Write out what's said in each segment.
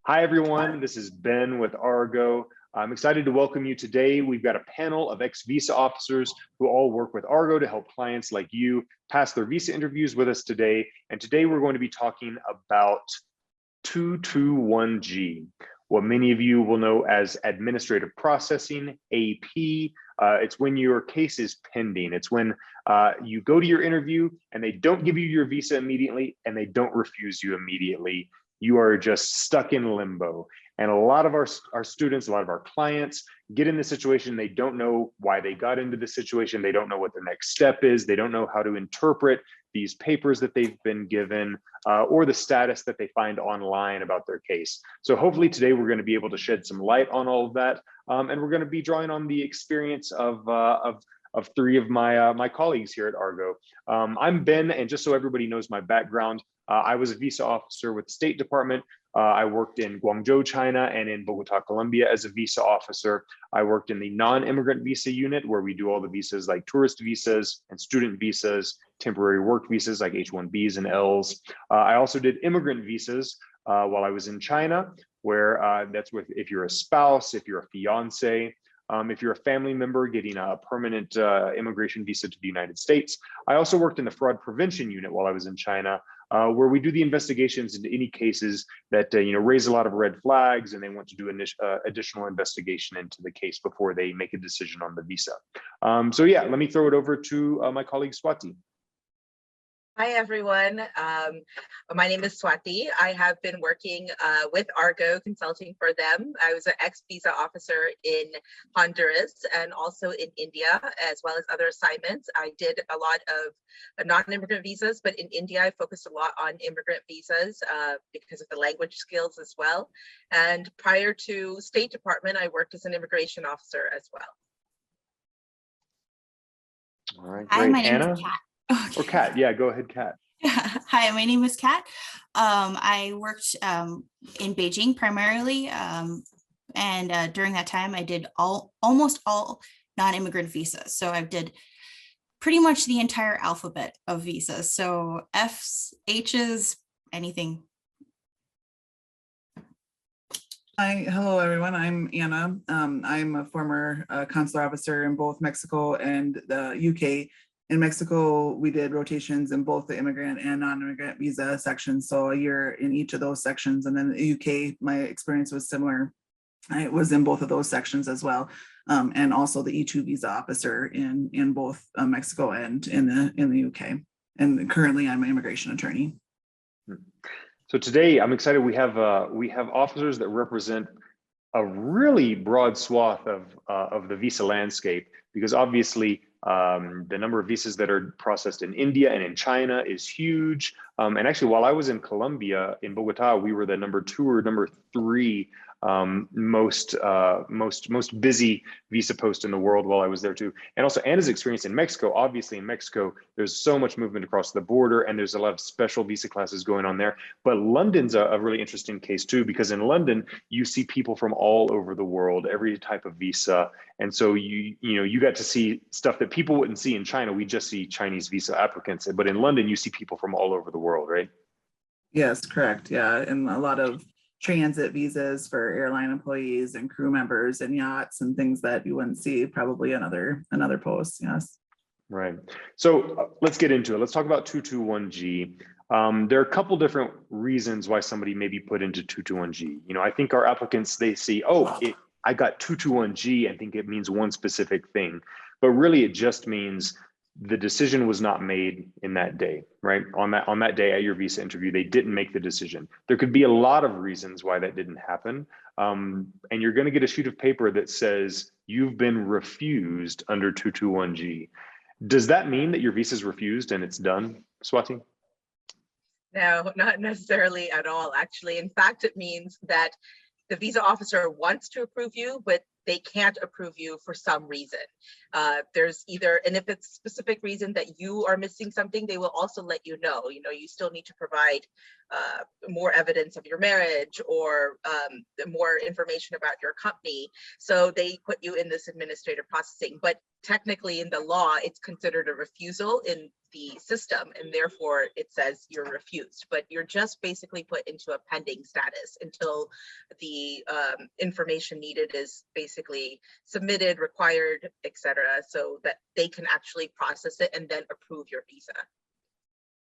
Hi, everyone. This is Ben with Argo. I'm excited to welcome you today. We've got a panel of ex-visa officers who all work with Argo to help clients like you pass their visa interviews with us today. And today we're going to be talking about 221G, what many of you will know as administrative processing, AP. It's when your case is pending. It's when you go to your interview and they don't give you your visa immediately and they don't refuse you immediately. You are just stuck in limbo. And a lot of our students, a lot of our clients get in the situation. They don't know why they got into the situation. They don't know what their next step is. They don't know how to interpret these papers that they've been given or the status that they find online about their case. So hopefully today we're going to be able to shed some light on all of that. And we're going to be drawing on the experience of three of my colleagues here at Argo. I'm Ben, and just so everybody knows my background, I was a visa officer with the State Department. I worked in Guangzhou, China, and in Bogota, Colombia as a visa officer. I worked in the non-immigrant visa unit where we do all the visas like tourist visas and student visas, temporary work visas like H-1Bs and Ls. I also did immigrant visas while I was in China, where that's with if you're a spouse, if you're a fiance, if you're a family member getting a permanent immigration visa to the United States. I also worked in the fraud prevention unit while I was in China, where we do the investigations into any cases that raise a lot of red flags, and they want to do additional investigation into the case before they make a decision on the visa. So yeah, let me throw it over to my colleague Swati. Hi, everyone. My name is Swati. I have been working with Argo consulting for them. I was an ex-visa officer in Honduras and also in India, as well as other assignments. I did a lot of non-immigrant visas, but in India, I focused a lot on immigrant visas because of the language skills as well. And prior to State Department, I worked as an immigration officer as well. All right, great. Hi, my name Anna? is Kat. Okay. Or Kat, yeah, go ahead, Kat. Hi, my name is Kat. I worked in Beijing primarily, and during that time, I did almost all non-immigrant visas. So I did pretty much the entire alphabet of visas. So Fs, Hs, anything. Hi, hello everyone. I'm Anna. I'm a former consular officer in both Mexico and the UK. In Mexico, we did rotations in both the immigrant and non-immigrant visa sections, so a year in each of those sections. And then in the UK, my experience was similar. I was in both of those sections as well, and also the E2 visa officer in both Mexico and in the UK. And currently, I'm an immigration attorney. So today, I'm excited. We have officers that represent a really broad swath of the visa landscape, because obviously the number of visas that are processed in India and in China is huge. And actually, while I was in Colombia, in Bogota, we were the number 2 or number 3 most busy visa post in the world while I was there too. And also Anna's experience in Mexico. Obviously in Mexico, there's so much movement across the border and there's a lot of special visa classes going on there. But London's a really interesting case too, because in London, you see people from all over the world, every type of visa. And so you got to see stuff that people wouldn't see in China. We just see Chinese visa applicants, but in London, you see people from all over the world, right? Yes, correct. Yeah, and a lot of transit visas for airline employees and crew members and yachts and things that you wouldn't see probably in other posts. Yes. Right. So let's get into it. Let's talk about 221G. There are a couple different reasons why somebody may be put into 221G. I think our applicants, they see, I got 221G and think it means one specific thing, but really it just means the decision was not made in that day, right? On that day at your visa interview, they didn't make the decision. There could be a lot of reasons why that didn't happen. And you're going to get a sheet of paper that says you've been refused under 221G. Does that mean that your visa is refused and it's done, Swati? No, not necessarily at all, actually. In fact, it means that the visa officer wants to approve you, but they can't approve you for some reason. There's either, and if it's a specific reason that you are missing something, they will also let you know, you still need to provide more evidence of your marriage or more information about your company. So they put you in this administrative processing, but technically in the law, it's considered a refusal in the system, and therefore it says you're refused, but you're just basically put into a pending status until the information needed is basically submitted, required, etc., so that they can actually process it and then approve your visa.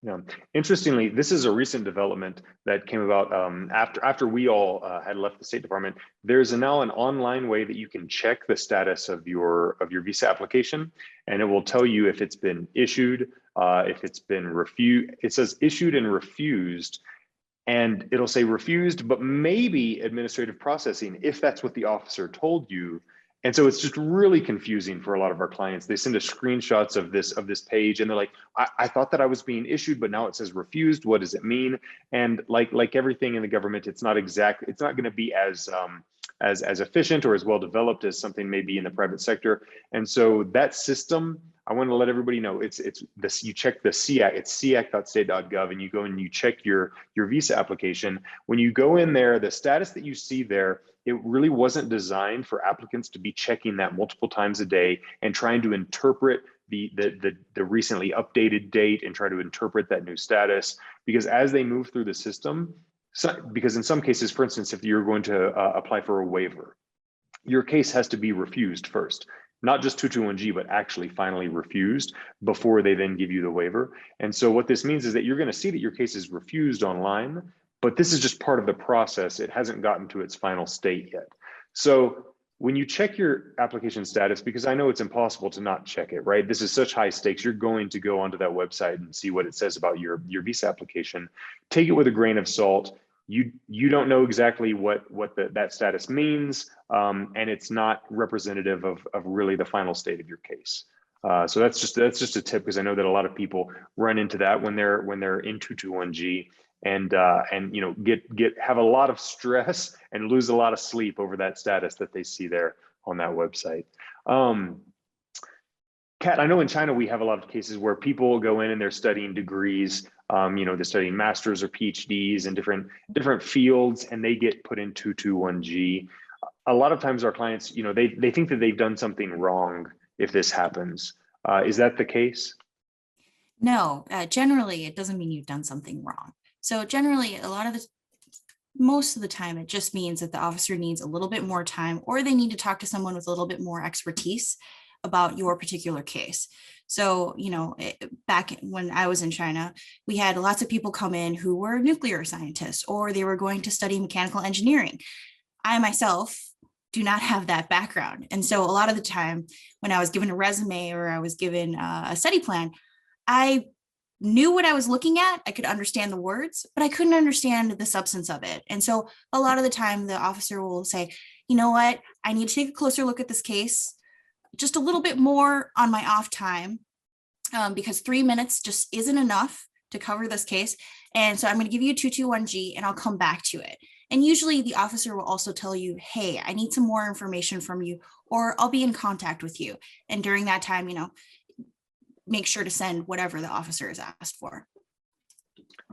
Yeah. Interestingly, this is a recent development that came about after we all had left the State Department. There's now an online way that you can check the status of your visa application, and it will tell you if it's been issued, if it's been refused. It says issued and refused, and it'll say refused, but maybe administrative processing if that's what the officer told you. And so it's just really confusing for a lot of our clients. They send us screenshots of this page, and they're like, I thought that I was being issued, but now it says refused. What does it mean? And like everything in the government, it's not going to be as efficient or as well developed as something maybe in the private sector. And so that system, I want to let everybody know, it's this. You check the SEAC, it's seac.state.gov, and you go and you check your visa application. When you go in there, the status that you see there, it really wasn't designed for applicants to be checking that multiple times a day and trying to interpret the recently updated date and try to interpret that new status. Because as they move through the system, because in some cases, for instance, if you're going to apply for a waiver, your case has to be refused first. Not just 221G, but actually finally refused before they then give you the waiver. And so what this means is that you're going to see that your case is refused online, but this is just part of the process. It hasn't gotten to its final state yet. So when you check your application status, because I know it's impossible to not check it, right? This is such high stakes. You're going to go onto that website and see what it says about your visa application. Take it with a grain of salt. You don't know exactly what that status means, and it's not representative of really the final state of your case. So that's just a tip, because I know that a lot of people run into that when they're in 221G, and have a lot of stress and lose a lot of sleep over that status that they see there on that website. Kat, I know in China we have a lot of cases where people go in and they're studying degrees. They're studying masters or PhDs in different fields, and they get put in 221G. A lot of times our clients, they think that they've done something wrong if this happens. Is that the case? No, generally it doesn't mean you've done something wrong. So generally, most of the time, it just means that the officer needs a little bit more time, or they need to talk to someone with a little bit more expertise about your particular case. So, back when I was in China, we had lots of people come in who were nuclear scientists, or they were going to study mechanical engineering. I myself do not have that background. And so a lot of the time when I was given a resume or I was given a study plan, I knew what I was looking at. I could understand the words, but I couldn't understand the substance of it. And so a lot of the time the officer will say, you know what, I need to take a closer look at this case just a little bit more on my off time, because 3 minutes just isn't enough to cover this case. And so I'm going to give you a 221G and I'll come back to it. And usually the officer will also tell you, hey, I need some more information from you, or I'll be in contact with you. And during that time, make sure to send whatever the officer has asked for.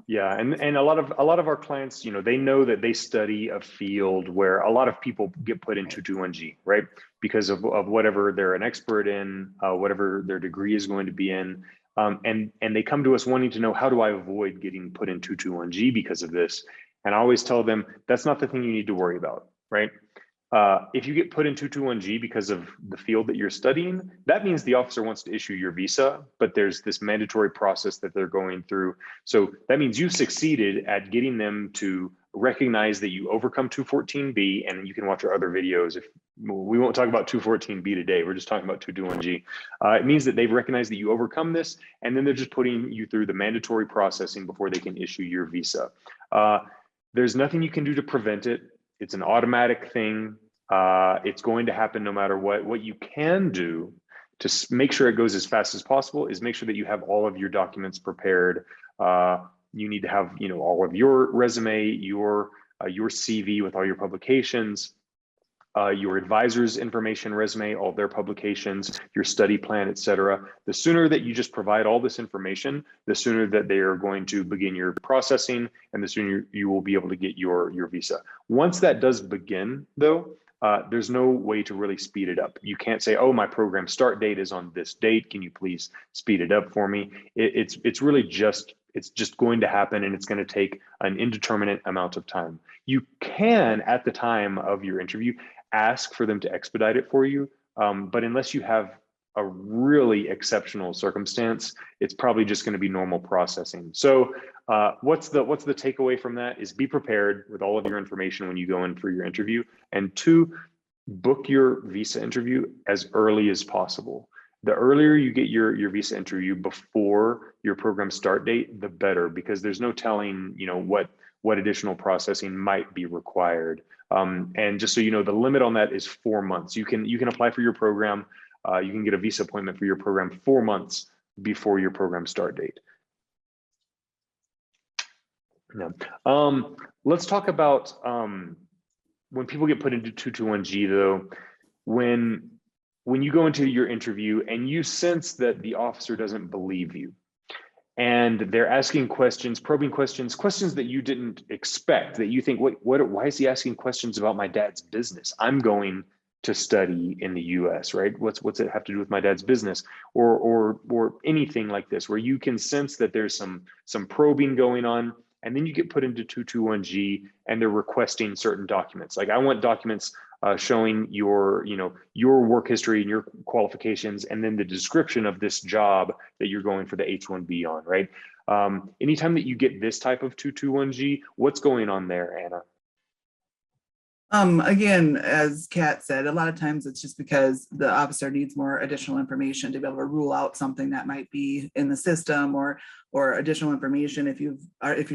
Yeah, and a lot of our clients, they know that they study a field where a lot of people get put into 221G, right? Because of whatever they're an expert in, whatever their degree is going to be in. And they come to us wanting to know, how do I avoid getting put into 221G because of this? And I always tell them, that's not the thing you need to worry about, right? If you get put into 221G because of the field that you're studying, that means the officer wants to issue your visa, but there's this mandatory process that they're going through. So that means you succeeded at getting them to recognize that you overcome 214B, and you can watch our other videos. If we won't talk about 214B today, we're just talking about 221G. It means that they've recognized that you overcome this, and then they're just putting you through the mandatory processing before they can issue your visa. There's nothing you can do to prevent it. It's an automatic thing. It's going to happen no matter what. What you can do to make sure it goes as fast as possible is make sure that you have all of your documents prepared. You need to have, all of your resume, your CV with all your publications. your advisor's information, resume, all their publications, your study plan, etc. The sooner that you just provide all this information, the sooner that they are going to begin your processing, and the sooner you will be able to get your visa. Once that does begin, though, there's no way to really speed it up. You can't say, oh, my program start date is on this date. Can you please speed it up for me? It's really just, it's just going to happen, and it's going to take an indeterminate amount of time. You can, at the time of your interview, ask for them to expedite it for you. But unless you have a really exceptional circumstance, it's probably just going to be normal processing. So what's the takeaway from that is be prepared with all of your information when you go in for your interview. And two, book your visa interview as early as possible. The earlier you get your visa interview before your program start date, the better, because there's no telling, you know, what additional processing might be required. And just so you know, the limit on that is 4 months. You can apply for your program. You can get a visa appointment for your program 4 months before your program start date. Yeah. Let's talk about when people get put into 221G though, when you go into your interview and you sense that the officer doesn't believe you, and they're asking questions, probing questions that you didn't expect, that you think, why is he asking questions about my dad's business? I'm going to study in the US, right? What's it have to do with my dad's business? Or anything like this, where you can sense that there's some probing going on, and then you get put into 221G and they're requesting certain documents. Like, I want documents showing your work history and your qualifications, and then the description of this job that you're going for the H-1B on, right? Anytime that you get this type of 221G, what's going on there, Anna? Again, as Kat said, a lot of times it's just because the officer needs more additional information to be able to rule out something that might be in the system, or additional information. If you're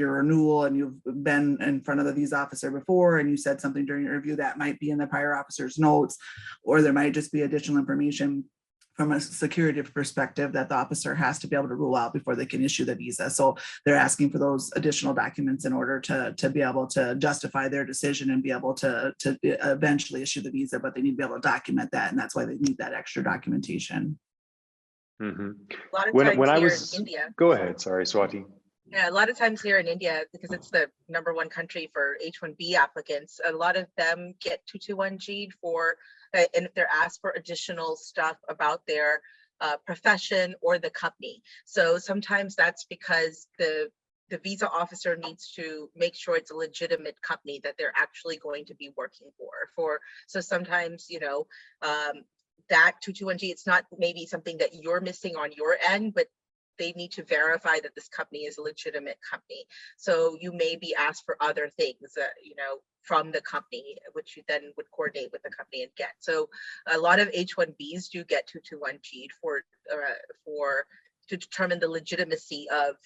a renewal and you've been in front of the visa officer before and you said something during your interview that might be in the prior officer's notes, or there might just be additional information from a security perspective that the officer has to be able to rule out before they can issue the visa. So they're asking for those additional documents in order to be able to justify their decision and be able to eventually issue the visa, but they need to be able to document that, and that's why they need that extra documentation. Mm-hmm. A lot of times in India. Go ahead, sorry, Swati. Yeah, a lot of times here in India, because it's the #1 country for H-1B applicants, a lot of them get 221G for, and if they're asked for additional stuff about their profession or the company. So sometimes that's because the visa officer needs to make sure it's a legitimate company that they're actually going to be working for. So sometimes, you know, that 221G, it's not maybe something that you're missing on your end, but they need to verify that this company is a legitimate company. So you may be asked for other things, you know, from the company, which you then would coordinate with the company and get. So a lot of H-1Bs do get 221G to determine the legitimacy of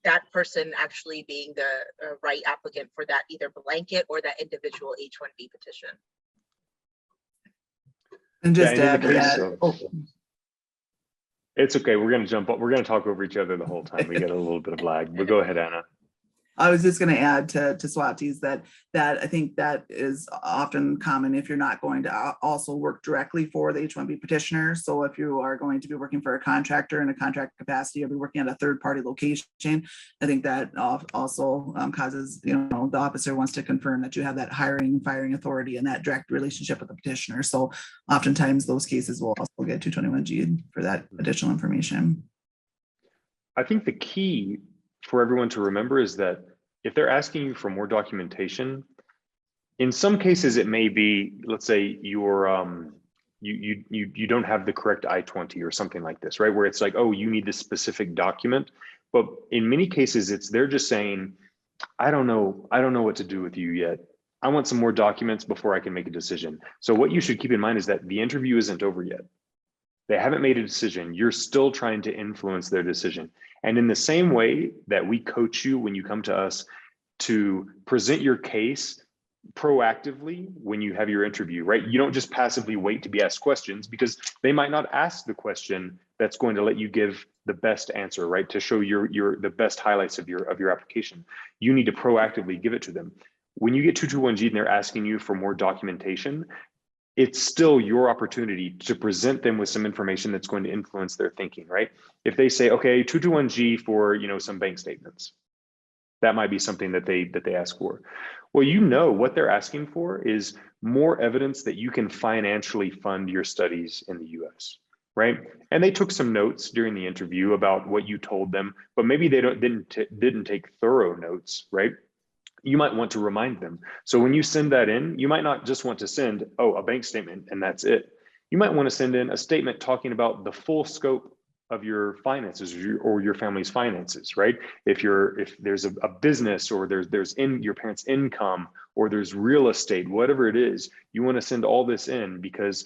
that person actually being the right applicant for that either blanket or that individual H-1B petition. And just to add to that, it's okay. We're going to jump up. We're going to talk over each other the whole time. We get a little bit of lag, but go ahead, Anna. I was just going to add to Swati's that I think that is often common if you're not going to also work directly for the H-1B petitioner. So if you are going to be working for a contractor in a contract capacity, or be working at a third-party location, I think that also causes, you know, the officer wants to confirm that you have that hiring and firing authority and that direct relationship with the petitioner. So oftentimes those cases will also get 221G for that additional information. I think the key for everyone to remember is that if they're asking you for more documentation, in some cases it may be, let's say you're you don't have the correct I-20 or something like this, right? Where it's like, oh, you need this specific document. But in many cases, they're just saying, I don't know what to do with you yet. I want some more documents before I can make a decision. So what you should keep in mind is that the interview isn't over yet. They haven't made a decision. You're still trying to influence their decision. And in the same way that we coach you when you come to us to present your case proactively when you have your interview, right? You don't just passively wait to be asked questions, because they might not ask the question that's going to let you give the best answer, right? To show the best highlights of your application. You need to proactively give it to them. when you get 221G and they're asking you for more documentation, it's still your opportunity to present them with some information that's going to influence their thinking, right? If they say, okay, 221G for, you know, some bank statements, that might be something that they ask for. Well, you know, what they're asking for is more evidence that you can financially fund your studies in the US, right? And they took some notes during the interview about what you told them, but maybe they didn't take thorough notes, right? You might want to remind them. So when you send that in, you might not just want to send, oh, a bank statement and that's it. You might want to send in a statement talking about the full scope of your finances or your family's finances, right? If there's a business, or there's in your parents' income, or there's real estate, whatever it is, you want to send all this in, because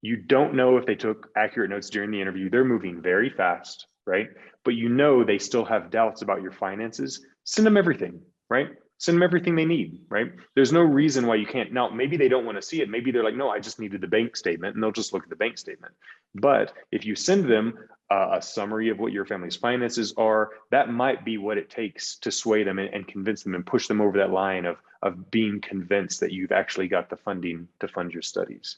you don't know if they took accurate notes during the interview. They're moving very fast, right? But you know they still have doubts about your finances. Send them everything, right? Send them everything they need, right? There's no reason why you can't. Now, maybe they don't want to see it. Maybe they're like, no, I just needed the bank statement, and they'll just look at the bank statement. But if you send them a summary of what your family's finances are, that might be what it takes to sway them and convince them and push them over that line of being convinced that you've actually got the funding to fund your studies.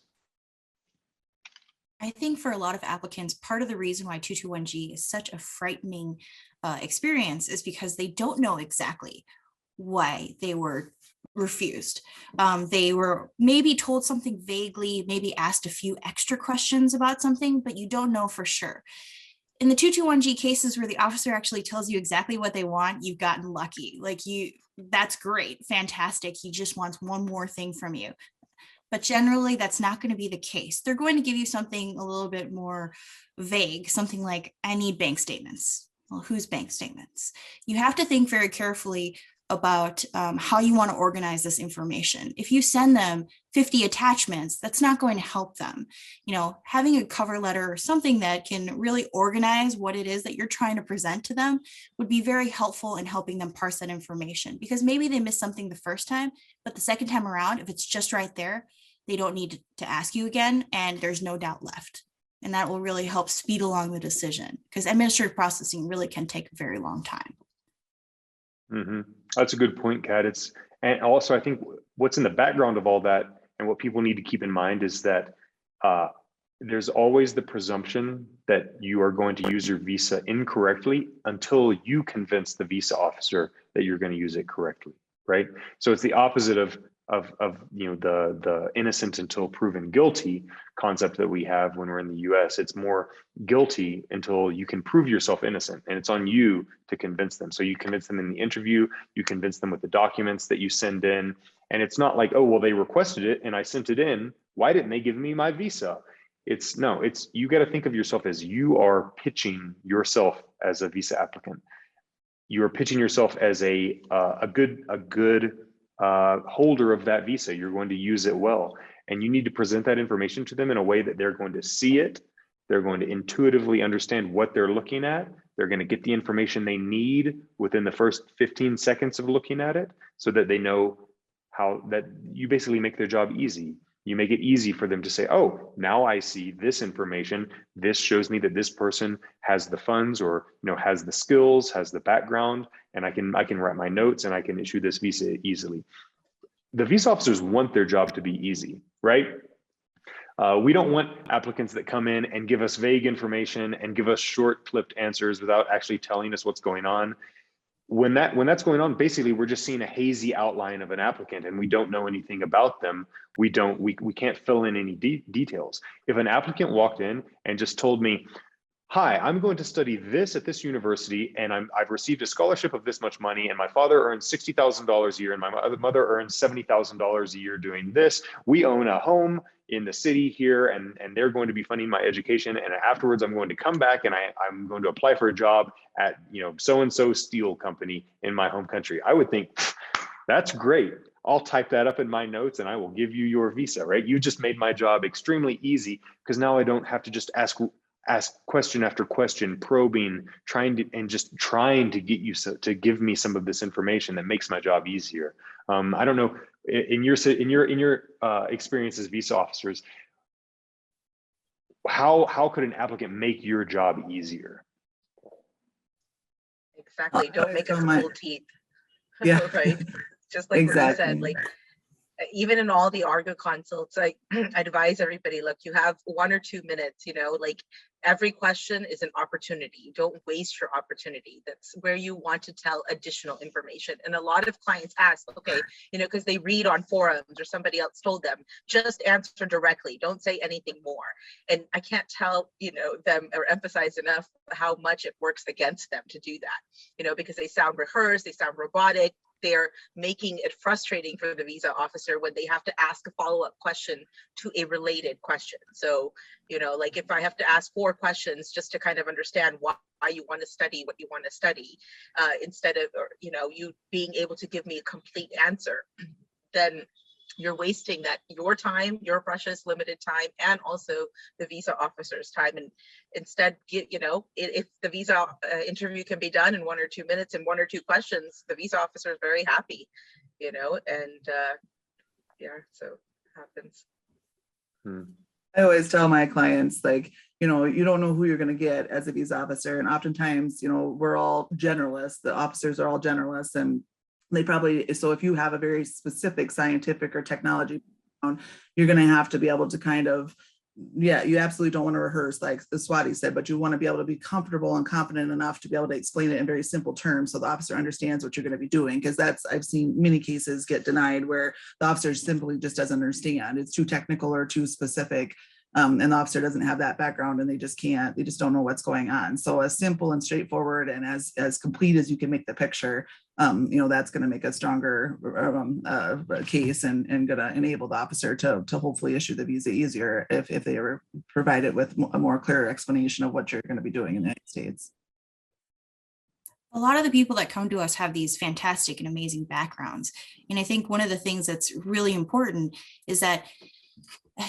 I think for a lot of applicants, part of the reason why 221G is such a frightening experience is because they don't know exactly why they were refused. They were maybe told something vaguely, maybe asked a few extra questions about something, but you don't know for sure. In the 221G cases where the officer actually tells you exactly what they want, you've gotten lucky. Like, that's great, fantastic. He just wants one more thing from you. But generally, that's not going to be the case. They're going to give you something a little bit more vague, something like, I need bank statements. Well, whose bank statements? You have to think very carefully about how you want to organize this information. If you send them 50 attachments, that's not going to help them. You know, having a cover letter or something that can really organize what it is that you're trying to present to them would be very helpful in helping them parse that information, because maybe they missed something the first time, but the second time around, if it's just right there, they don't need to ask you again, and there's no doubt left. And that will really help speed along the decision, because administrative processing really can take a very long time. Mm-hmm. That's a good point, Kat. And also I think what's in the background of all that, and what people need to keep in mind, is that there's always the presumption that you are going to use your visa incorrectly until you convince the visa officer that you're going to use it correctly, right? So it's the opposite of you know, the innocent until proven guilty concept that we have when we're in the US. It's more guilty until you can prove yourself innocent, and it's on you to convince them. So you convince them in the interview, you convince them with the documents that you send in, and it's not like, oh, well, they requested it and I sent it in, why didn't they give me my visa? It's you got to think of yourself as, you are pitching yourself as a visa applicant. You are pitching yourself as a good holder of that visa. You're going to use it well, and you need to present that information to them in a way that they're going to see it. They're going to intuitively understand what they're looking at. They're going to get the information they need within the first 15 seconds of looking at it, so that they know how that you basically make their job easy. You make it easy for them to say, oh, now I see this information. This shows me that this person has the funds, or, you know, has the skills, has the background, and I can write my notes and I can issue this visa easily. The visa officers want their job to be easy, right? We don't want applicants that come in and give us vague information and give us short clipped answers without actually telling us what's going on. When that's going on, basically we're just seeing a hazy outline of an applicant and we don't know anything about them. We can't fill in any details. If an applicant walked in and just told me, hi, I'm going to study this at this university, and I've received a scholarship of this much money, and my father earns $60,000 a year, and my mother earns $70,000 a year doing this. We own a home in the city here, and they're going to be funding my education. And afterwards, I'm going to come back and I'm going to apply for a job at, you know, so-and-so steel company in my home country. I would think, that's great. I'll type that up in my notes and I will give you your visa, right? You just made my job extremely easy, because now I don't have to just ask question after question, probing, trying to get you to give me some of this information that makes my job easier. I don't know, in your experience as visa officers, how could an applicant make your job easier? Exactly. Don't make us pull teeth. Yeah. Right. just like what you said, Exactly. like even in all the Argo consults, I advise everybody, look, you have 1 or 2 minutes, like every question is an opportunity. Don't waste your opportunity. That's where you want to tell additional information. And a lot of clients ask, okay, because they read on forums or somebody else told them, just answer directly. Don't say anything more. And I can't tell, them or emphasize enough how much it works against them to do that, because they sound rehearsed, they sound robotic. They're making it frustrating for the visa officer when they have to ask a follow-up question to a related question. So, like if I have to ask 4 questions just to kind of understand why you want to study what you want to study, instead of, you being able to give me a complete answer, then you're wasting your time, your precious limited time, and also the visa officer's time. And instead, if the visa interview can be done in 1 or 2 minutes and 1 or 2 questions, the visa officer is very happy, and yeah, so it happens. I always tell my clients, like, you don't know who you're going to get as a visa officer. And oftentimes, we're all generalists. The officers are all generalists, and they probably, so if you have a very specific scientific or technology background, you're going to have to be able to kind of, you absolutely don't want to rehearse like the Swati said, but you want to be able to be comfortable and confident enough to be able to explain it in very simple terms so the officer understands what you're going to be doing. Because I've seen many cases get denied where the officer simply just doesn't understand. It's too technical or too specific. And the officer doesn't have that background and they just don't know what's going on. So as simple and straightforward and as complete as you can make the picture, that's going to make a stronger case and going to enable the officer to hopefully issue the visa easier if they are provided with a more clear explanation of what you're going to be doing in the United States. A lot of the people that come to us have these fantastic and amazing backgrounds. And I think one of the things that's really important is that,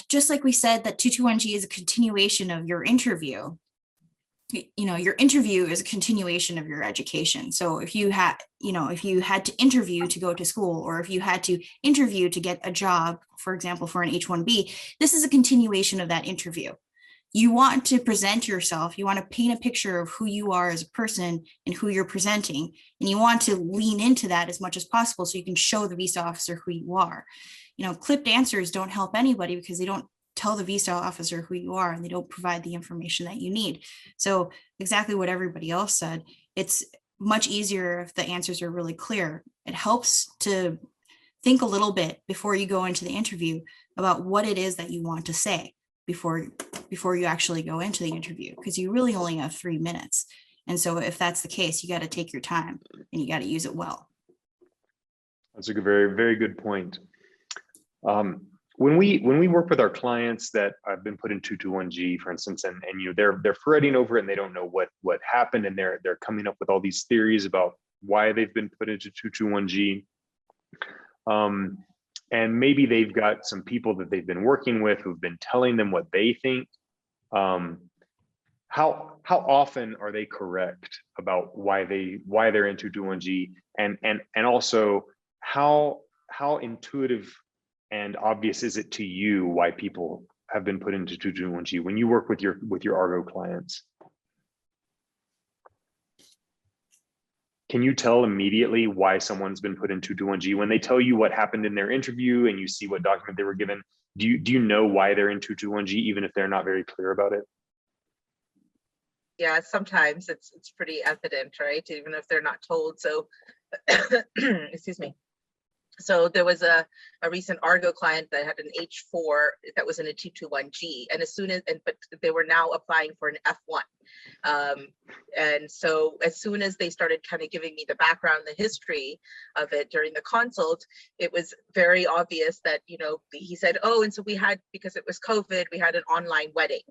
just like we said, that 221G is a continuation of your interview. Your interview is a continuation of your education. So if you had to interview to go to school, or if you had to interview to get a job, for example, for an H-1B, this is a continuation of that interview. You want to present yourself, you want to paint a picture of who you are as a person and who you're presenting, and you want to lean into that as much as possible so you can show the visa officer who you are. Clipped answers don't help anybody because they don't tell the visa officer who you are and they don't provide the information that you need. So exactly what everybody else said, it's much easier if the answers are really clear. It helps to think a little bit before you go into the interview about what it is that you want to say before you actually go into the interview, because you really only have 3 minutes. And so if that's the case, you got to take your time and you got to use it well. That's a very, very good point. When we work with our clients that have been put in 221G, for instance, and they're fretting over it and they don't know what happened, and they're coming up with all these theories about why they've been put into 221G, and maybe they've got some people that they've been working with who've been telling them what they think. How often are they correct about why they're in 221G, and also how intuitive and obvious is it to you why people have been put into 221G when you work with your Argo clients? Can you tell immediately why someone's been put in 221G when they tell you what happened in their interview and you see what document they were given? Do you know why they're in 221G even if they're not very clear about it? Yeah, sometimes it's pretty evident, right? Even if they're not told. So, excuse me. So there was a recent Argo client that had an H4 that was in a 221G, and but they were now applying for an F1. And so as soon as they started kind of giving me the background, the history of it during the consult, it was very obvious that, he said, oh, and so we had, because it was COVID, we had an online wedding,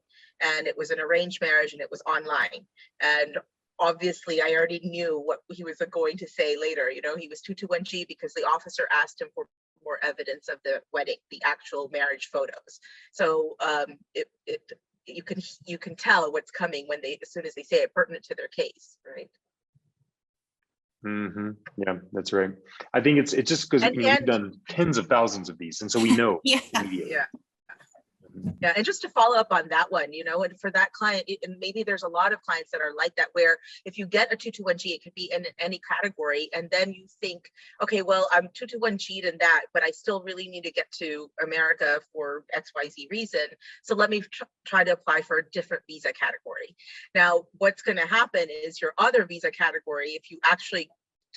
and it was an arranged marriage and it was online. And obviously, I already knew what he was going to say later. He was 221G because the officer asked him for more evidence of the wedding, the actual marriage photos. So you can tell what's coming as soon as they say it, pertinent to their case, right? Mm-hmm. Yeah, that's right. I think it's just because we've done tens of thousands of these, and so we know. Yeah. Immediately. Yeah. Yeah, and just to follow up on that one, and for that client, and maybe there's a lot of clients that are like that, where if you get a 221G, it could be in any category, and then you think, okay, well, I'm 221G'd in that, but I still really need to get to America for XYZ reason. So let me try to apply for a different visa category. Now, what's going to happen is your other visa category, if you actually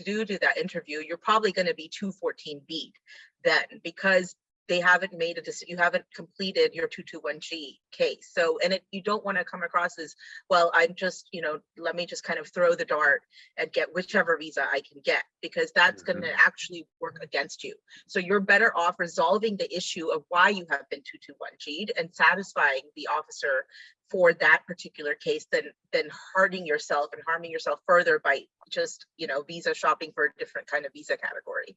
do that interview, you're probably going to be 214B then, because they haven't made a decision, you haven't completed your 221G case. So, and you don't want to come across as, well, I'm just, let me just kind of throw the dart and get whichever visa I can get, because that's going to actually work against you. So you're better off resolving the issue of why you have been 221G'd and satisfying the officer for that particular case than hurting yourself and harming yourself further by just, visa shopping for a different kind of visa category.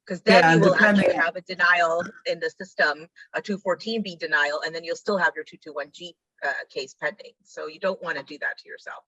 Because then you will actually have a denial in the system, a 214B denial, and then you'll still have your 221G case pending. So you don't want to do that to yourself.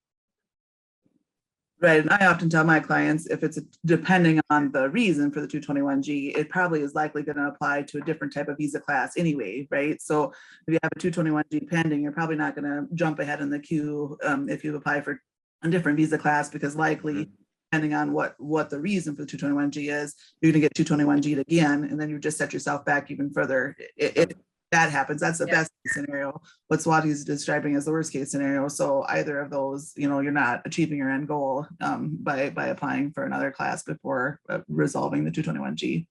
Right, and I often tell my clients, if it's depending on the reason for the 221G, it probably is likely going to apply to a different type of visa class anyway, right? So if you have a 221G pending, you're probably not going to jump ahead in the queue if you apply for a different visa class, because likely, depending on what the reason for the 221G is, you're going to get 221G'd again, and then you just set yourself back even further. If that happens, that's the best case scenario. What Swati is describing as the worst case scenario. So either of those, you're not achieving your end goal by applying for another class before resolving the 221G.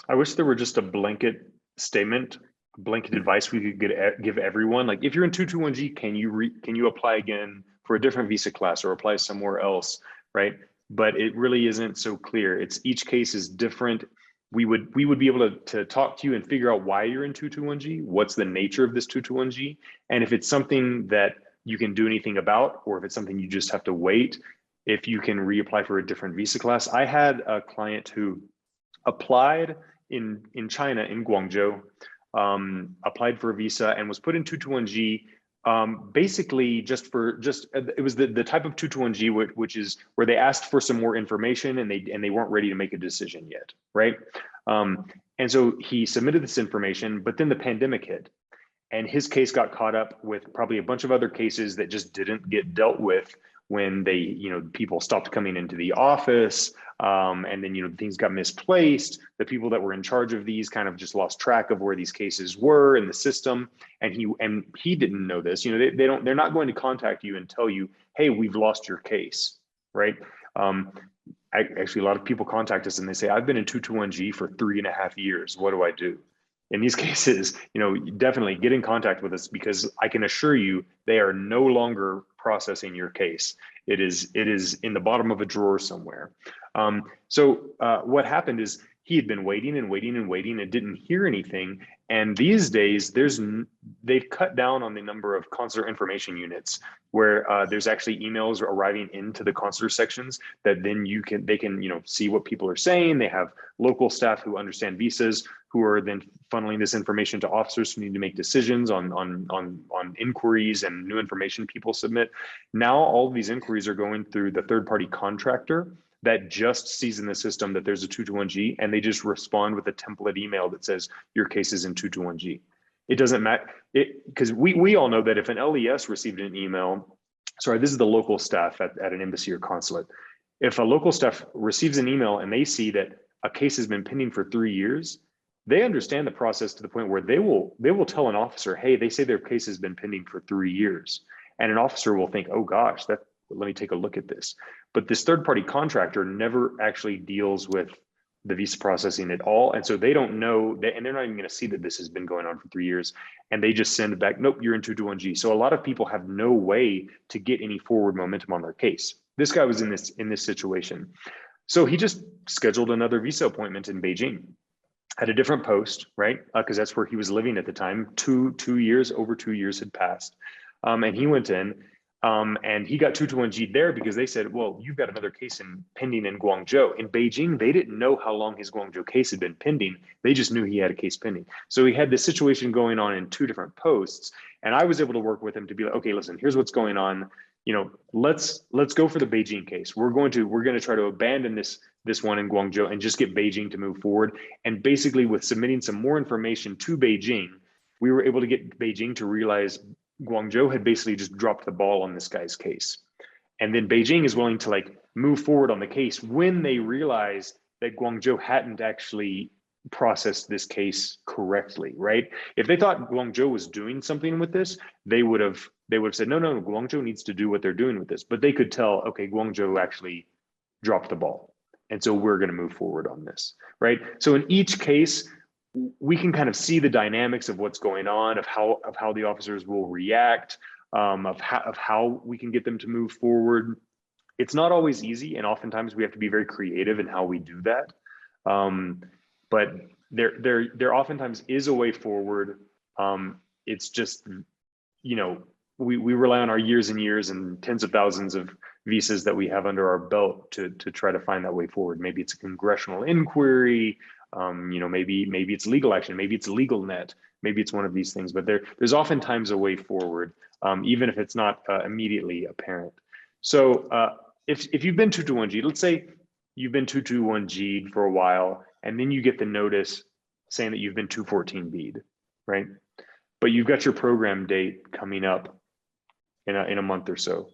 I wish there were just a blanket statement, blanket advice we could give everyone. Like, if you're in 221G, can you apply again for a different visa class or apply somewhere else, right? But it really isn't so clear. Each case is different. We would be able to talk to you and figure out why you're in 221G, what's the nature of this 221G, and if it's something that you can do anything about, or if it's something you just have to wait, if you can reapply for a different visa class. I had a client who applied in China, in Guangzhou, applied for a visa and was put in 221G. Basically it was the type of 221G which is where they asked for some more information and they weren't ready to make a decision yet, right? And so he submitted this information, but then the pandemic hit and his case got caught up with probably a bunch of other cases that just didn't get dealt with when people stopped coming into the office, and then things got misplaced. The people that were in charge of these kind of just lost track of where these cases were in the system, and he didn't know this. They're not going to contact you and tell you, hey, we've lost your case, right? Actually, a lot of people contact us and they say, I've been in 221G for 3.5 years. What do I do? In these cases, definitely get in contact with us, because I can assure you they are no longer processing your case. It is in the bottom of a drawer somewhere. So what happened is he had been waiting and waiting and waiting and didn't hear anything. And these days, they've cut down on the number of consular information units, where there's actually emails arriving into the consular sections that then they can see what people are saying. They have local staff who understand visas, who are then funneling this information to officers who need to make decisions on inquiries and new information people submit. Now all of these inquiries are going through the third-party contractor that just sees in the system that there's a 221G, and they just respond with a template email that says your case is in 221G. It doesn't matter, because we all know that if an LES received an email, sorry, this is the local staff at an embassy or consulate. If a local staff receives an email and they see that a case has been pending for 3 years, they understand the process to the point where they will tell an officer, hey, they say their case has been pending for 3 years. And an officer will think, oh gosh, let me take a look at this. But this third-party contractor never actually deals with the visa processing at all. And so they don't know, and they're not even going to see that this has been going on for 3 years. And they just send it back, nope, you're in 221G. So a lot of people have no way to get any forward momentum on their case. This guy was in this situation. So he just scheduled another visa appointment in Beijing at a different post, right? Because that's where he was living at the time. Over 2 years had passed. And he went in, and he got 221G there because they said, well, you've got another case pending in Guangzhou. In Beijing, they didn't know how long his Guangzhou case had been pending. They just knew he had a case pending. So he had this situation going on in 2 different posts. And I was able to work with him to be like, okay, listen, here's what's going on. let's go for the Beijing case. We're going to try to abandon this one in Guangzhou and just get Beijing to move forward. And basically, with submitting some more information to Beijing, we were able to get Beijing to realize Guangzhou had basically just dropped the ball on this guy's case. And then Beijing is willing to move forward on the case when they realize that Guangzhou hadn't actually processed this case correctly, right? If they thought Guangzhou was doing something with this, they would have said, no, Guangzhou needs to do what they're doing with this. But they could tell, okay, Guangzhou actually dropped the ball. And so we're going to move forward on this, right? So in each case, we can kind of see the dynamics of what's going on, of how the officers will react, of how we can get them to move forward. It's not always easy, and oftentimes we have to be very creative in how we do that. But there oftentimes is a way forward. It's just, we rely on our years and years and tens of thousands of visas that we have under our belt to try to find that way forward. Maybe it's a congressional inquiry, maybe it's legal action, maybe it's legal net, maybe it's one of these things, but there's oftentimes a way forward, even if it's not immediately apparent. So if you've been 221G, let's say you've been 221G'd for a while, and then you get the notice saying that you've been 214B'd, right? But you've got your program date coming up in a month or so.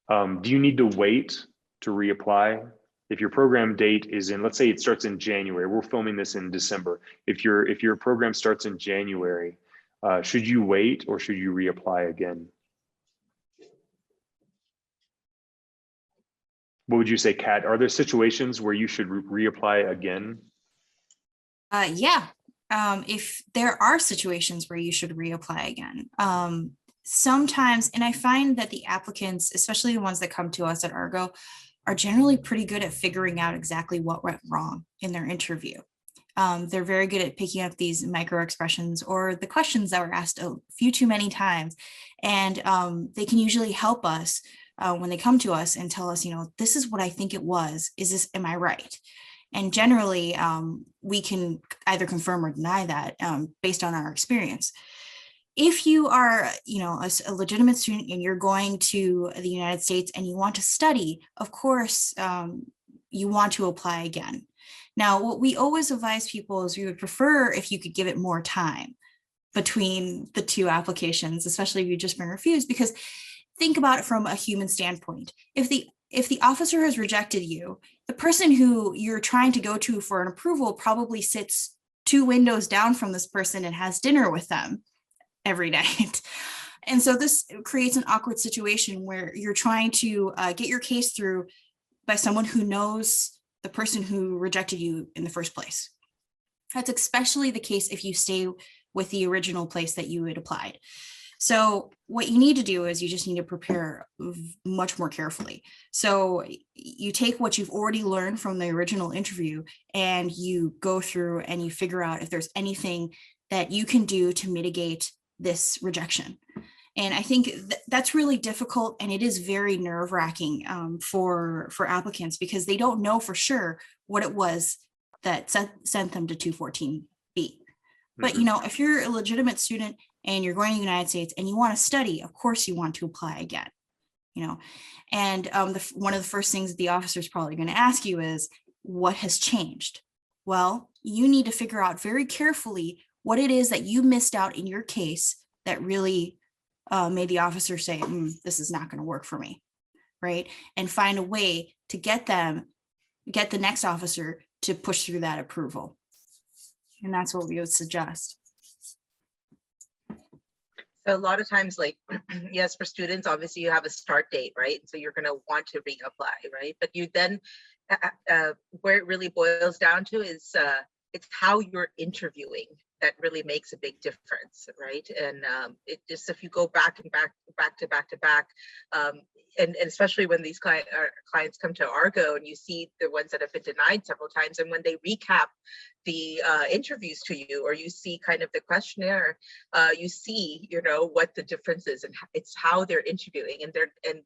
Do you need to wait to reapply? If your program date is in, let's say it starts in January, we're filming this in December. If your program starts in January, should you wait or should you reapply again? What would you say, Kat? Are there situations where you should reapply again? Yeah. If there are situations where you should reapply again, sometimes, and I find that the applicants, especially the ones that come to us at Argo, are generally pretty good at figuring out exactly what went wrong in their interview. They're very good at picking up these micro expressions or the questions that were asked a few too many times. And they can usually help us when they come to us and tell us, this is what I think it was. Am I right? And generally, we can either confirm or deny that based on our experience. If you are, a legitimate student and you're going to the United States and you want to study, of course, you want to apply again. Now, what we always advise people is we would prefer if you could give it more time between the two applications, especially if you've just been refused, because think about it from a human standpoint. If the officer has rejected you, the person who you're trying to go to for an approval probably sits 2 windows down from this person and has dinner with them every night. And so this creates an awkward situation where you're trying to get your case through by someone who knows the person who rejected you in the first place. That's especially the case if you stay with the original place that you had applied. So what you need to do is you just need to prepare much more carefully. So you take what you've already learned from the original interview and you go through and you figure out if there's anything that you can do to mitigate this rejection. And I think that's really difficult, and it is very nerve-wracking for applicants because they don't know for sure what it was that sent them to 214B. But if you're a legitimate student and you're going to the United States and you want to study, of course you want to apply again. And one of the first things that the officer is probably going to ask you is, what has changed? Well, you need to figure out very carefully what it is that you missed out in your case that really made the officer say, this is not going to work for me, right? And find a way to get the next officer to push through that approval. And that's what we would suggest. So a lot of times, yes, for students, obviously you have a start date, right? So you're going to want to reapply, right? But you then, where it really boils down to is it's how you're interviewing that really makes a big difference, right? And it just, if you go back to back, and especially when these clients come to Argo and you see the ones that have been denied several times, and when they recap the interviews to you, or you see kind of the questionnaire, you see, what the difference is, and it's how they're interviewing, and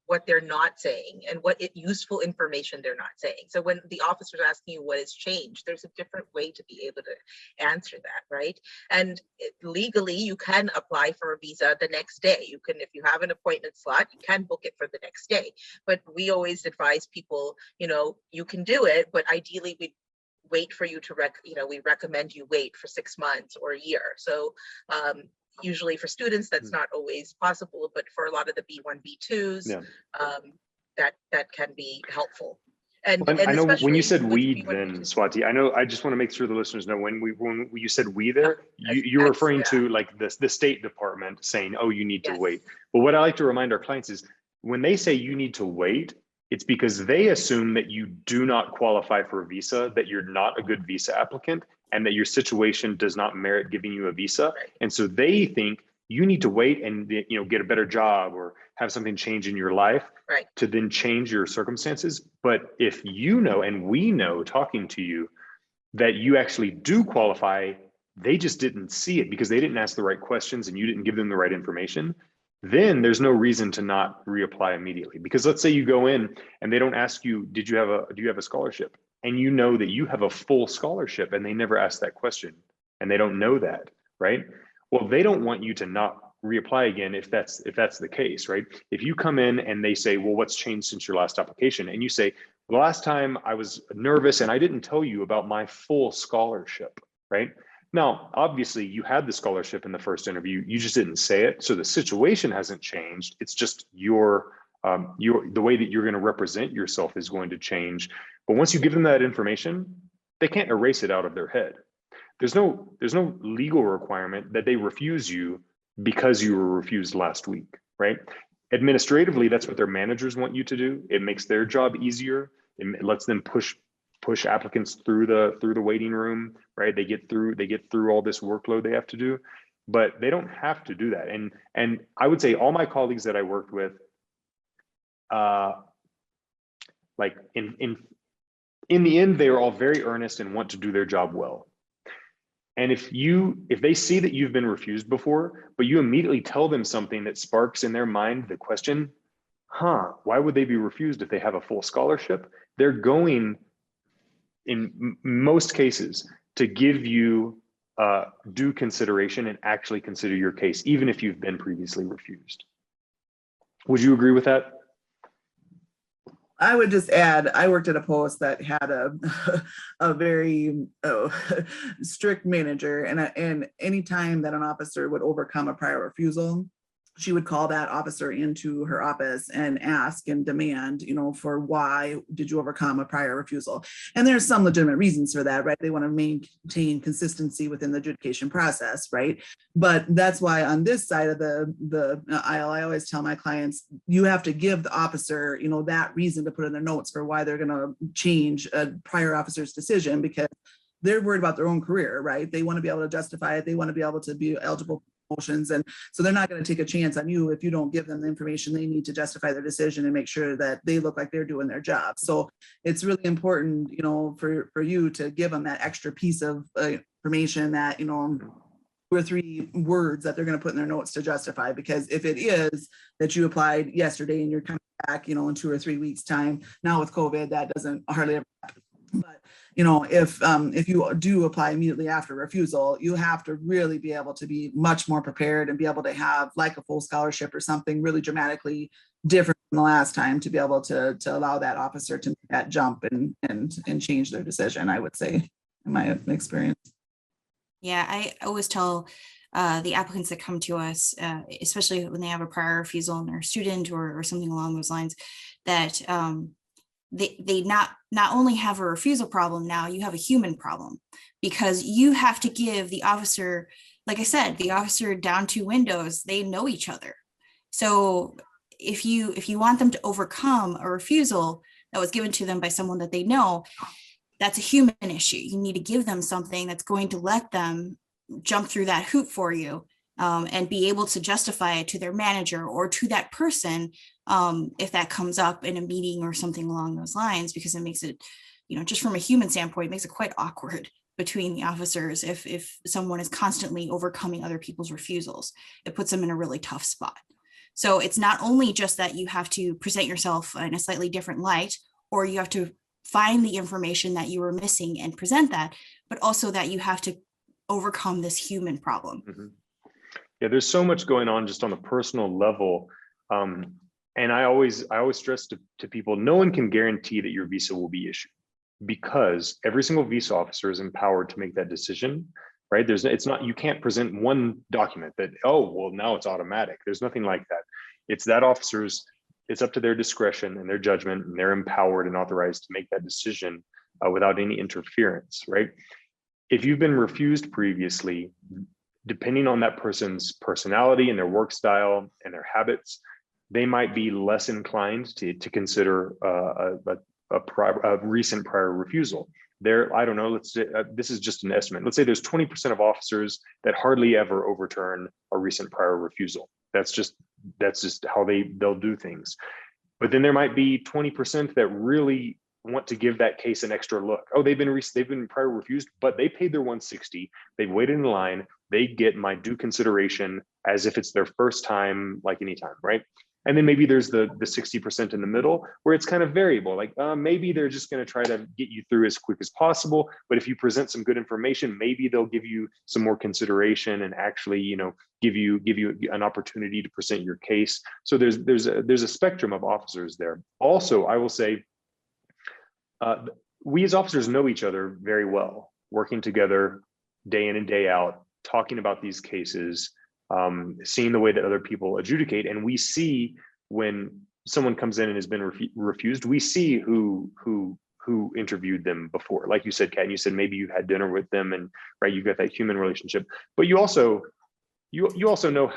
what they're not saying and useful information they're not saying. So when the officer's asking you what has changed, there's a different way to be able to answer that, right? And legally, you can apply for a visa the next day. You can, if you have an appointment slot, you can book it for the next day. But we always advise people, you know, you can do it, but ideally we wait for you to we recommend you wait for 6 months or a year. So usually for students, that's not always possible, but for a lot of the B1, B2s, that can be helpful. And I know when you said with we, B1, then B2s. Swati, I just want to make sure the listeners know when you said we there, you're referring to like the State Department saying, oh, you need to wait. But what I like to remind our clients is when they say you need to wait, it's because they assume that you do not qualify for a visa, that you're not a good visa applicant, and that your situation does not merit giving you a visa. Right. And so they think you need to wait and, you know, get a better job or have something change in your life to then change your circumstances. But if you know, and we know talking to you, that you actually do qualify, they just didn't see it because they didn't ask the right questions and you didn't give them the right information, then there's no reason to not reapply immediately. Because let's say you go in and they don't ask you, do you have a scholarship? And you know that you have a full scholarship and they never ask that question and they don't know that, right? Well, they don't want you to not reapply again if that's the case, right? If you come in and they say, well, what's changed since your last application? And you say, the last time I was nervous and I didn't tell you about my full scholarship, right? Now, obviously you had the scholarship in the first interview, you just didn't say it. So the situation hasn't changed. It's just the way that you're going to represent yourself is going to change. But once you give them that information, they can't erase it out of their head. There's no legal requirement that they refuse you because you were refused last week, right? Administratively, that's what their managers want you to do. It makes their job easier. It lets them push applicants through the waiting room, right? They get through all this workload they have to do, but they don't have to do that. And I would say all my colleagues that I worked with, like in the end, they are all very earnest and want to do their job well. And if they see that you've been refused before, but you immediately tell them something that sparks in their mind the question, why would they be refused if they have a full scholarship? They're going, in most cases, to give you due consideration and actually consider your case, even if you've been previously refused. Would you agree with that? I would just add, I worked at a post that had a very strict manager, and any time that an officer would overcome a prior refusal, she would call that officer into her office and ask and demand, for why did you overcome a prior refusal? And there's some legitimate reasons for that, right? They want to maintain consistency within the adjudication process, right? But that's why on this side of the aisle, I always tell my clients, you have to give the officer, that reason to put in their notes for why they're going to change a prior officer's decision, because they're worried about their own career, right? They want to be able to justify it. They want to be able to be eligible motions. And so they're not going to take a chance on you if you don't give them the information they need to justify their decision and make sure that they look like they're doing their job. So it's really important, for you to give them that extra piece of information that, 2 or 3 words that they're going to put in their notes to justify. Because if it is that you applied yesterday and you're coming back, in 2 or 3 weeks time, now with COVID, that doesn't hardly ever happen. But if you do apply immediately after refusal, you have to really be able to be much more prepared and be able to have like a full scholarship or something really dramatically different from the last time to be able to allow that officer to make that jump and change their decision, I would say, in my experience. Yeah, I always tell the applicants that come to us, especially when they have a prior refusal and they're a student or something along those lines, that they not only have a refusal problem, now you have a human problem, because you have to give the officer, like I said, the officer down 2 windows, they know each other. So if you want them to overcome a refusal that was given to them by someone that they know, that's a human issue. You need to give them something that's going to let them jump through that hoop for you, and be able to justify it to their manager or to that person, if that comes up in a meeting or something along those lines, because it makes it, just from a human standpoint, it makes it quite awkward between the officers if someone is constantly overcoming other people's refusals. It puts them in a really tough spot. So it's not only just that you have to present yourself in a slightly different light, or you have to find the information that you were missing and present that, but also that you have to overcome this human problem. Mm-hmm. Yeah, there's so much going on just on a personal level. And I always stress to people, no one can guarantee that your visa will be issued, because every single visa officer is empowered to make that decision, right? It's not, you can't present one document that, oh, well, now it's automatic. There's nothing like that. It's that officer's, it's up to their discretion and their judgment, and they're empowered and authorized to make that decision without any interference, right? If you've been refused previously, depending on that person's personality and their work style and their habits, they might be less inclined to consider a recent prior refusal. I don't know, let's say, this is just an estimate. Let's say there's 20% of officers that hardly ever overturn a recent prior refusal. That's just how they'll do things. But then there might be 20% that really want to give that case an extra look. Oh, they've been prior refused, but they paid their 160. They've waited in line. They get my due consideration as if it's their first time, like any time, right? And then maybe there's the 60% in the middle where it's kind of variable. Like maybe they're just going to try to get you through as quick as possible. But if you present some good information, maybe they'll give you some more consideration and actually, give you an opportunity to present your case. So there's a spectrum of officers there. Also, I will say, we as officers know each other very well, working together day in and day out, talking about these cases, seeing the way that other people adjudicate. And we see when someone comes in and has been refused, we see who interviewed them before. Like you said, Kat, and you said maybe you had dinner with them, and right, you've got that human relationship. But you also know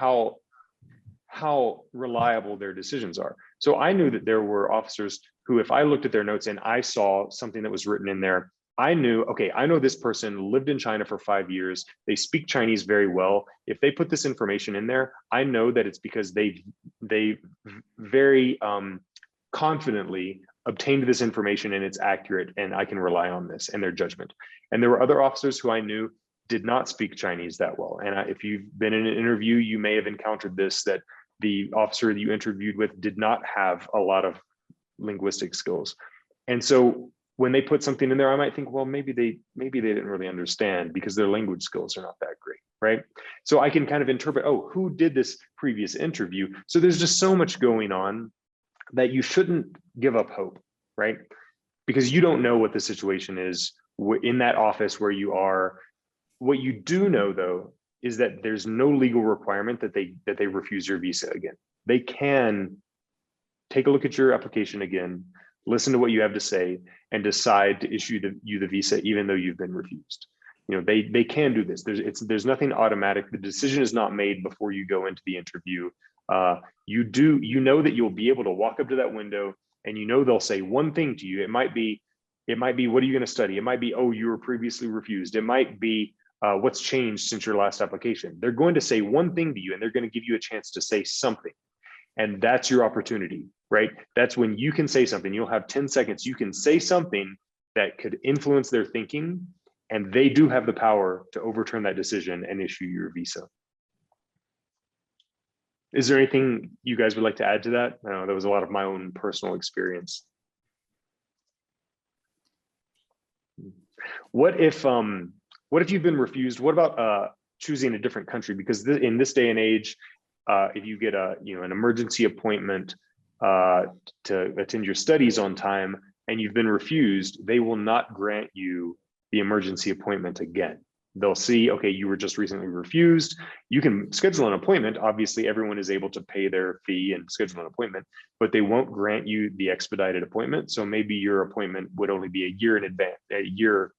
how reliable their decisions are. So I knew that there were officers who, if I looked at their notes and I saw something that was written in there, I knew, okay, I know this person lived in China for 5 years. They speak Chinese very well. If they put this information in there, I know that it's because they very confidently obtained this information and it's accurate, and I can rely on this and their judgment. And there were other officers who I knew did not speak Chinese that well. And if you've been in an interview, you may have encountered this, that the officer that you interviewed with did not have a lot of linguistic skills. And so when they put something in there, I might think, well, maybe they didn't really understand because their language skills are not that great, right? So I can kind of interpret, oh, who did this previous interview? So there's just so much going on that you shouldn't give up hope, right? Because you don't know what the situation is in that office where you are. What you do know, though, is that there's no legal requirement that they refuse your visa again. They can take a look at your application again, listen to what you have to say, and decide to issue you the visa even though you've been refused. They can do this. There's nothing automatic. The decision is not made before you go into the interview. You know that you'll be able to walk up to that window, and they'll say one thing to you. It might be, what are you going to study? It might be, oh, you were previously refused. It might be, what's changed since your last application. They're going to say one thing to you, and they're going to give you a chance to say something. And that's your opportunity, right? That's when you can say something. You'll have 10 seconds. You can say something that could influence their thinking, and they do have the power to overturn that decision and issue your visa. Is there anything you guys would like to add to that? I know that was a lot of my own personal experience. What if you've been refused? What about choosing a different country? Because in this day and age, if you get an emergency appointment to attend your studies on time and you've been refused, they will not grant you the emergency appointment again. They'll see, okay, you were just recently refused. You can schedule an appointment. Obviously, everyone is able to pay their fee and schedule an appointment, but they won't grant you the expedited appointment. So maybe your appointment would only be a year in advance, a year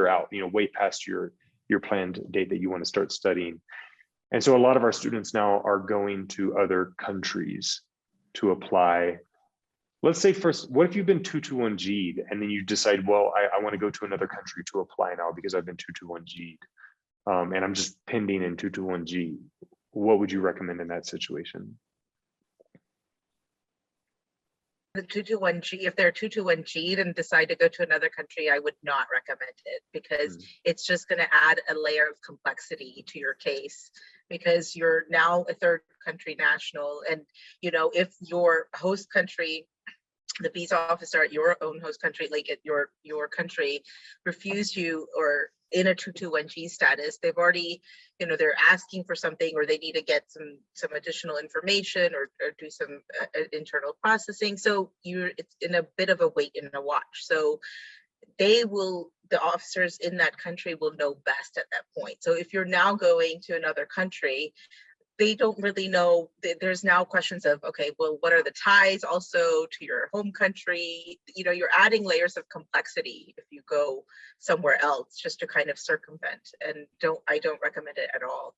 out, way past your planned date that you want to start studying. And so a lot of our students now are going to other countries to apply. Let's say first, what if you've been 221G'd and then you decide, well, I want to go to another country to apply now because I've been 221G'd and I'm just pending in 221G. What would you recommend in that situation? The 221G, if they're 221G and decide to go to another country, I would not recommend it because it's just going to add a layer of complexity to your case because you're now a third country national. And, you know, if your host country, the visa officer at your own host country, like at your country, refused you or in a 221G status, they've already, you know, they're asking for something or they need to get some additional information or do some internal processing. So it's in a bit of a wait and a watch. So the officers in that country will know best at that point. So if you're now going to another country, they don't really know. There's now questions of, okay, well, what are the ties also to your home country? You know, you're adding layers of complexity if you go somewhere else just to kind of circumvent. And I don't recommend it at all,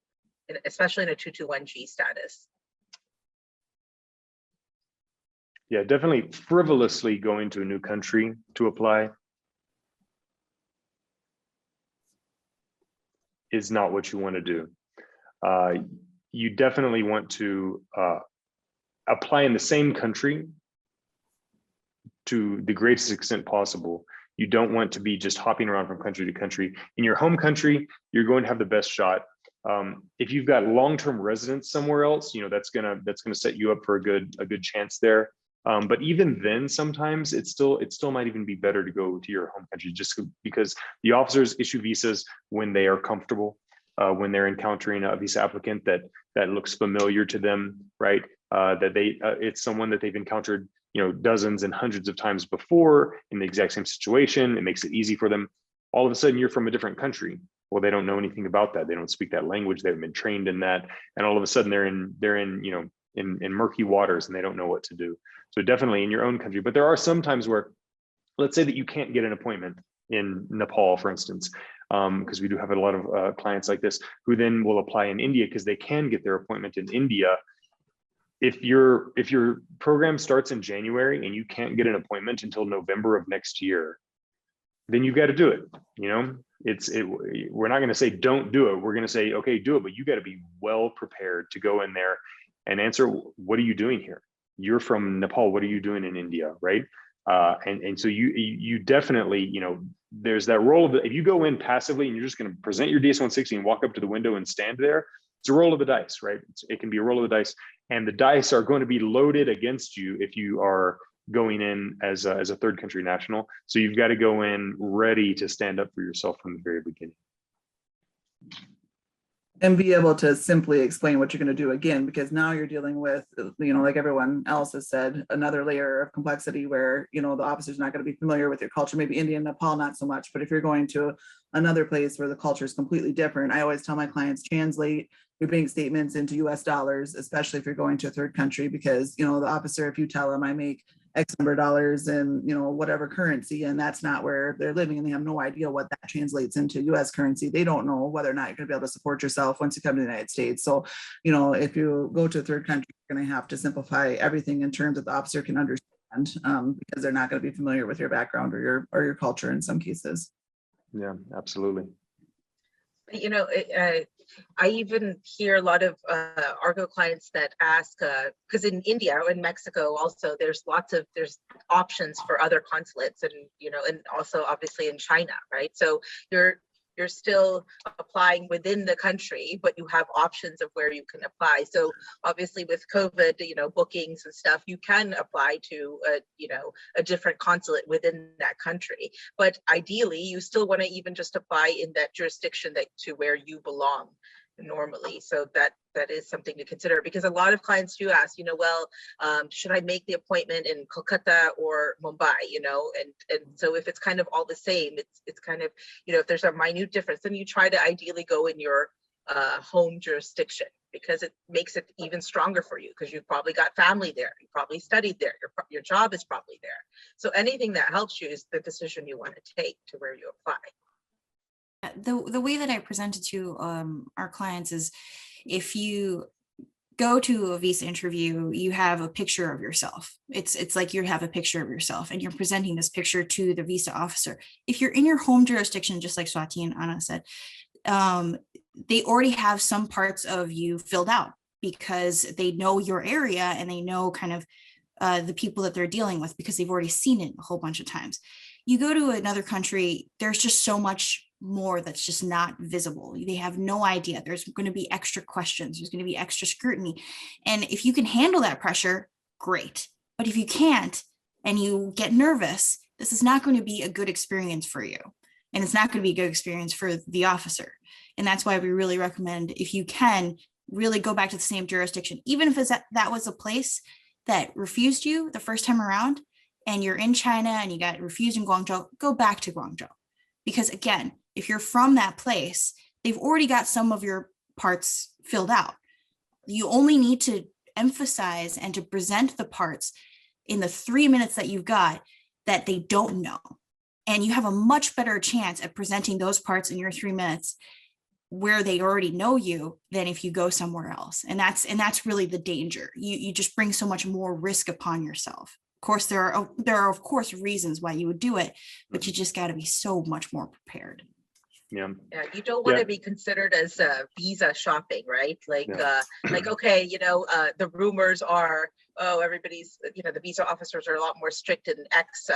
especially in a 221G status. Yeah, definitely frivolously going to a new country to apply is not what you want to do. You definitely want to apply in the same country to the greatest extent possible. You don't want to be just hopping around from country to country. In your home country, you're going to have the best shot. If you've got long-term residence somewhere else, you know, that's gonna set you up for a good chance there. But even then, sometimes it still might even be better to go to your home country just because the officers issue visas when they are comfortable. When they're encountering a visa applicant that looks familiar to them, right? It's someone that they've encountered, you know, dozens and hundreds of times before in the exact same situation. It makes it easy for them. All of a sudden, you're from a different country. Well, they don't know anything about that. They don't speak that language. They haven't been trained in that, and all of a sudden, they're in you know in murky waters and they don't know what to do. So definitely in your own country. But there are some times where, let's say that you can't get an appointment in Nepal, for instance. Because we do have a lot of clients like this who then will apply in India because they can get their appointment in India. If your program starts in January and you can't get an appointment until November of next year, then you've got to do it. You know, we're not going to say don't do it. We're going to say, okay, do it, but you got to be well prepared to go in there and answer, what are you doing here? You're from Nepal. What are you doing in India, right? And so you definitely, you know, there's that role of if you go in passively and you're just going to present your DS-160 and walk up to the window and stand there, it's a roll of the dice, right? It can be a roll of the dice, and the dice are going to be loaded against you if you are going in as a third country national. So you've got to go in ready to stand up for yourself from the very beginning. And be able to simply explain what you're going to do again, because now you're dealing with, you know, like everyone else has said, another layer of complexity where, you know, the officer's not going to be familiar with your culture, maybe India and Nepal, not so much. But if you're going to another place where the culture is completely different, I always tell my clients, translate your bank statements into US dollars, especially if you're going to a third country, because, you know, the officer, if you tell them I make X number of dollars in, you know, whatever currency, and that's not where they're living and they have no idea what that translates into US currency, they don't know whether or not you're going to be able to support yourself once you come to the United States. So, you know, if you go to a third country, you're going to have to simplify everything in terms that the officer can understand, because they're not going to be familiar with your background or your culture in some cases. Yeah, absolutely. You know, I even hear a lot of Argo clients that ask, because in India or in Mexico also, there's options for other consulates, and you know, and also obviously in China, right? So you're still applying within the country, but you have options of where you can apply. So obviously with COVID, you know, bookings and stuff, you can apply to a different consulate within that country. But ideally, you still want to even just apply in that jurisdiction to where you belong normally. So that is something to consider, because a lot of clients do ask, you know, well, should I make the appointment in Kolkata or Mumbai, you know, and so if it's kind of all the same, it's kind of, you know, if there's a minute difference, then you try to ideally go in your home jurisdiction, because it makes it even stronger for you, because you've probably got family there, you probably studied there, your job is probably there. So anything that helps you is the decision you want to take to where you apply. The way that I present it to our clients is, if you go to a visa interview, you have a picture of yourself. It's like you have a picture of yourself and you're presenting this picture to the visa officer. If you're in your home jurisdiction, just like Swati and Anna said, they already have some parts of you filled out because they know your area and they know kind of the people that they're dealing with because they've already seen it a whole bunch of times. You go to another country, there's just so much more that's just not visible. They have no idea. There's going to be extra questions. There's going to be extra scrutiny. And if you can handle that pressure, great. But if you can't and you get nervous, this is not going to be a good experience for you. And it's not going to be a good experience for the officer. And that's why we really recommend, if you can, really go back to the same jurisdiction, even if that was a place that refused you the first time around, and you're in China and you got refused in Guangzhou, go back to Guangzhou. Because again, if you're from that place, they've already got some of your parts filled out. You only need to emphasize and to present the parts in the 3 minutes that you've got that they don't know. And you have a much better chance at presenting those parts in your 3 minutes where they already know you than if you go somewhere else. And that's really the danger. You just bring so much more risk upon yourself. Of course, there are of course reasons why you would do it, but you just got to be so much more prepared. Yeah, you don't want to be considered as visa shopping, right? Like, okay, the rumors are, oh, everybody's, the visa officers are a lot more strict in X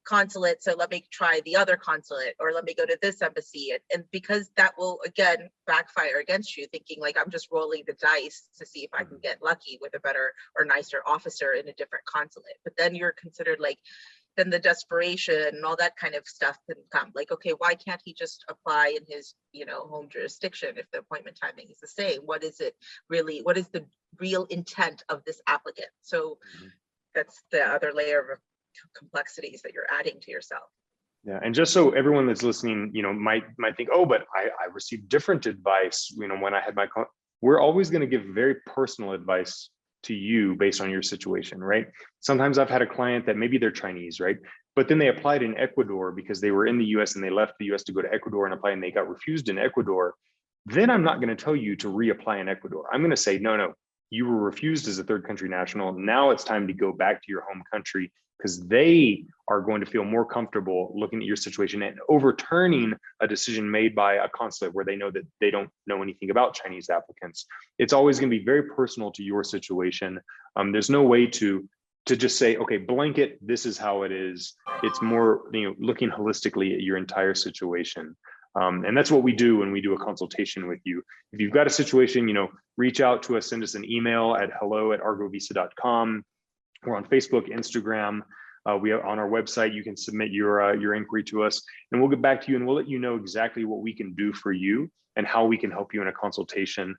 consulate, so let me try the other consulate, or let me go to this embassy, and because that will again backfire against you, thinking like, I'm just rolling the dice to see if I can get lucky with a better or nicer officer in a different consulate. But then you're considered like, then the desperation and all that kind of stuff can come. Like, okay, why can't he just apply in his home jurisdiction if the appointment timing is the same? What is it really? What is the real intent of this applicant? So that's the other layer of complexities that you're adding to yourself. Yeah, and just so everyone that's listening, might think, oh, but I received different advice, when I had my, we're always going to give very personal advice to you based on your situation, right? Sometimes I've had a client that maybe they're Chinese, right? But then they applied in Ecuador because they were in the US and they left the US to go to Ecuador and apply, and they got refused in Ecuador. Then I'm not going to tell you to reapply in Ecuador. I'm going to say, no, you were refused as a third country national. Now it's time to go back to your home country, because they are going to feel more comfortable looking at your situation and overturning a decision made by a consulate where they know that they don't know anything about Chinese applicants. It's always going to be very personal to your situation. There's no way to just say, okay, blanket, this is how it is. It's more, looking holistically at your entire situation. And that's what we do when we do a consultation with you. If you've got a situation, reach out to us, send us an email at hello@argovisa.com. We're on Facebook, Instagram. We are on our website. You can submit your inquiry to us, and we'll get back to you, and we'll let you know exactly what we can do for you and how we can help you in a consultation.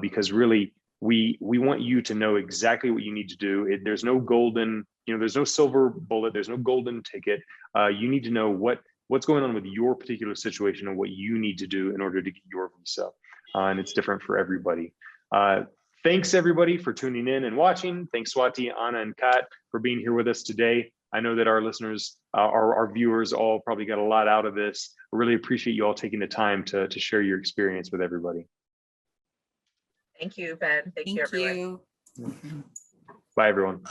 Because really, we want you to know exactly what you need to do. There's no golden, there's no silver bullet. There's no golden ticket. You need to know what's going on with your particular situation and what you need to do in order to get your visa. And it's different for everybody. Thanks everybody for tuning in and watching. Thanks Swati, Anna, and Kat for being here with us today. I know that our listeners, our viewers all probably got a lot out of this. I really appreciate you all taking the time to share your experience with everybody. Thank you, Ben. Thank you, everyone. Thank you. Bye, everyone.